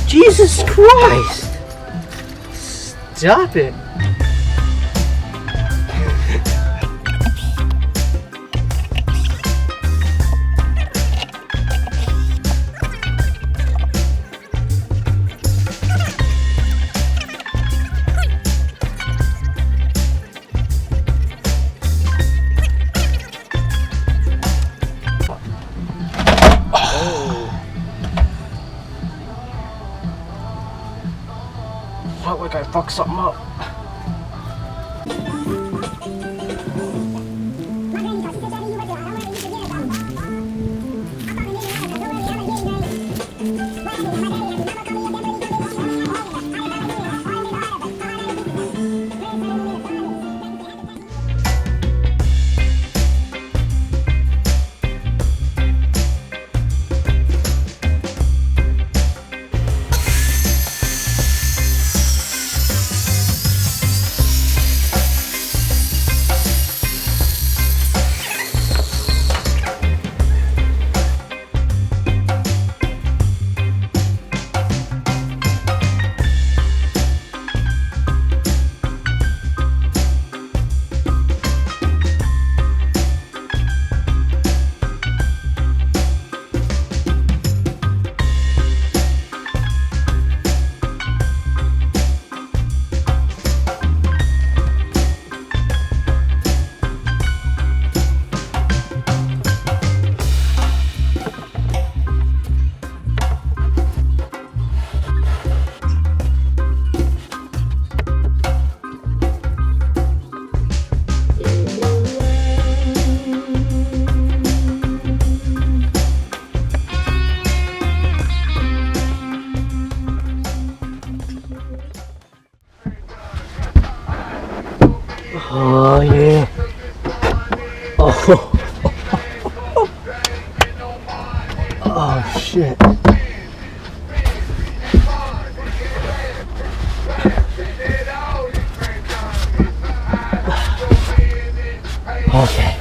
Jesus Christ! Stop it! Felt like I fucked something up. Oh yeah. Oh. Oh shit. Okay.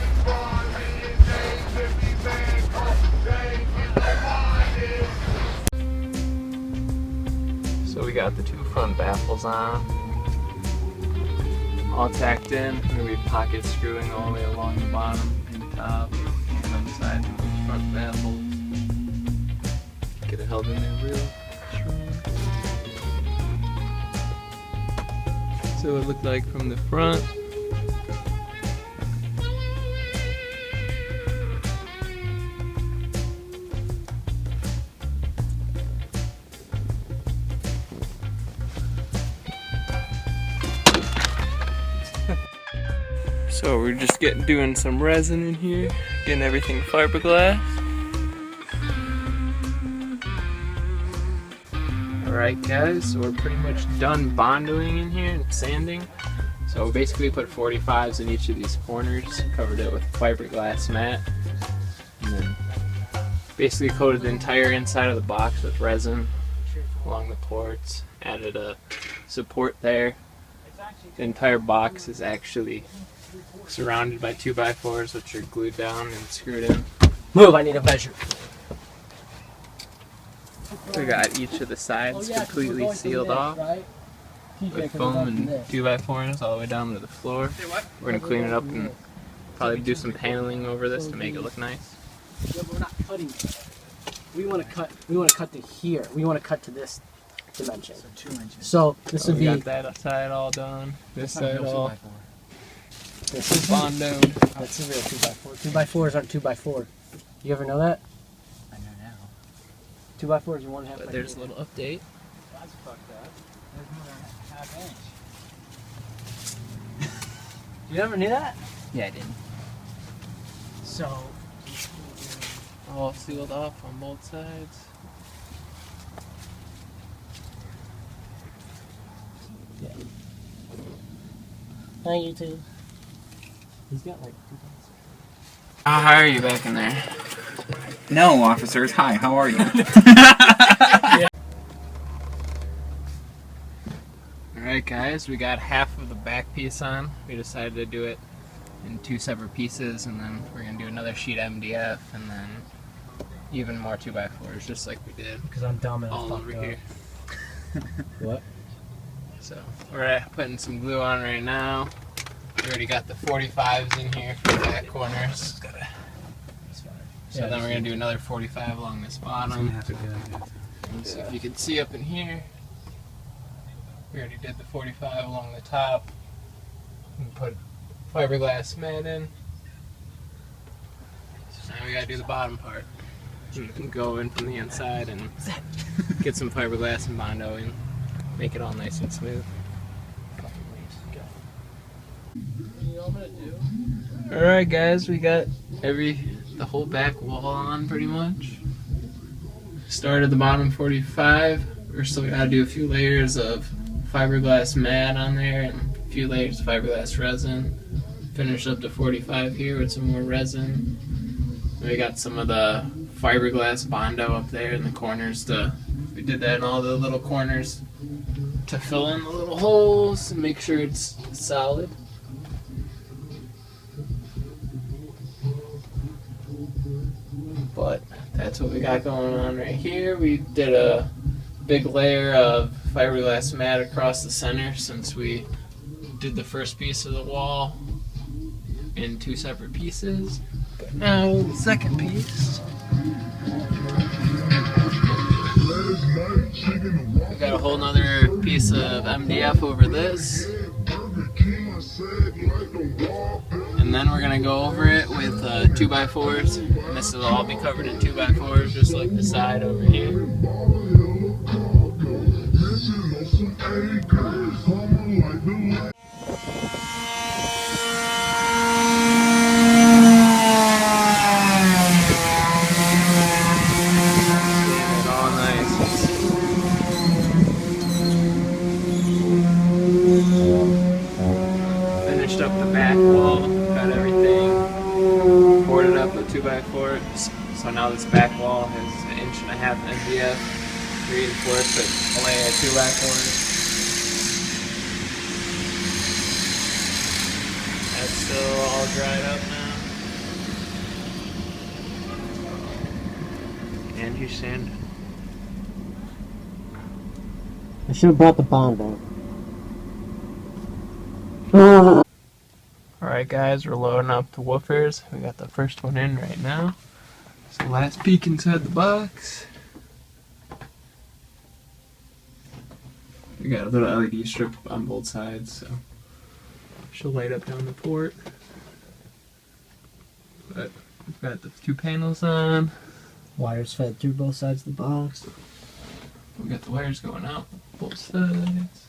So we got the two front baffles on, all tacked in. We're going to be pocket screwing all the way along the bottom and top and on the side of the front baffles. Get it held in there real strong. So it looked like from the front. So we're just doing some resin in here, getting everything fiberglass. Alright guys, so we're pretty much done bondoing in here and sanding. So we basically put 45s in each of these corners, covered it with fiberglass mat, and then basically coated the entire inside of the box with resin along the ports, added a support there. The entire box is actually surrounded by 2x4s, which are glued down and screwed in. Move, I need a measure. We got each of the sides completely sealed off with foam and 2x4s all the way down to the floor. We're going to clean it up and probably do some paneling over this to make it look nice. Yeah, we're not cutting. We want to cut to here. We want to cut to this dimension. So 2 inches. So this would be. We got that side all done. This side all. This is Bondo. That's a real 2x4. 2x4s aren't 2x4. You ever know that? I know now. 2x4s are 1/2. But there's a little update. That's fucked up. There's more than a half inch. You ever knew that? Yeah, I did. So. All sealed off on both sides. Yeah. Hi, YouTube. He's got like 2 bucks. How are you back in there? No, officers. Hi, how are you? Alright guys, we got half of the back piece on. We decided to do it in 2 separate pieces, and then we're going to do another sheet MDF, and then even more 2x4s, just like we did Because I'm dumb and all over here. What? So we're putting some glue on right now. We already got the 45s in here for the back corners. So then we're gonna do another 45 along this bottom. So if you can see up in here, we already did the 45 along the top. And put fiberglass mat in. So now we gotta do the bottom part. You can go in from the inside and get some fiberglass and Bondo and make it all nice and smooth. Alright guys, we got the whole back wall on pretty much. Started the bottom 45. We're still gotta do a few layers of fiberglass mat on there and a few layers of fiberglass resin. Finish up to 45 here with some more resin. And we got some of the fiberglass Bondo up there in the corners. We did that in all the little corners to fill in the little holes and make sure it's solid. But that's what we got going on right here. We did a big layer of fiberglass mat across the center since we did the first piece of the wall in 2 separate pieces. But now the second piece. We got a whole nother piece of MDF over this. And then we're gonna go over it with 2x4s. And this will all be covered in 2x4s, just like the side over here. All nice. Finished up the back wall, got everything boarded up with 2x4s. So now this back wall has 1.5 inch MDF, reinforced with a layer of 2x4s. That's still all dried up now. And you sand. I should have brought the Bondo. Alright guys, we're loading up the woofers. We got the first one in right now. So last peek inside the box. We got a little LED strip on both sides, so she'll light up down the port. But we've got the 2 panels on. Wires fed through both sides of the box. We got the wires going out both sides.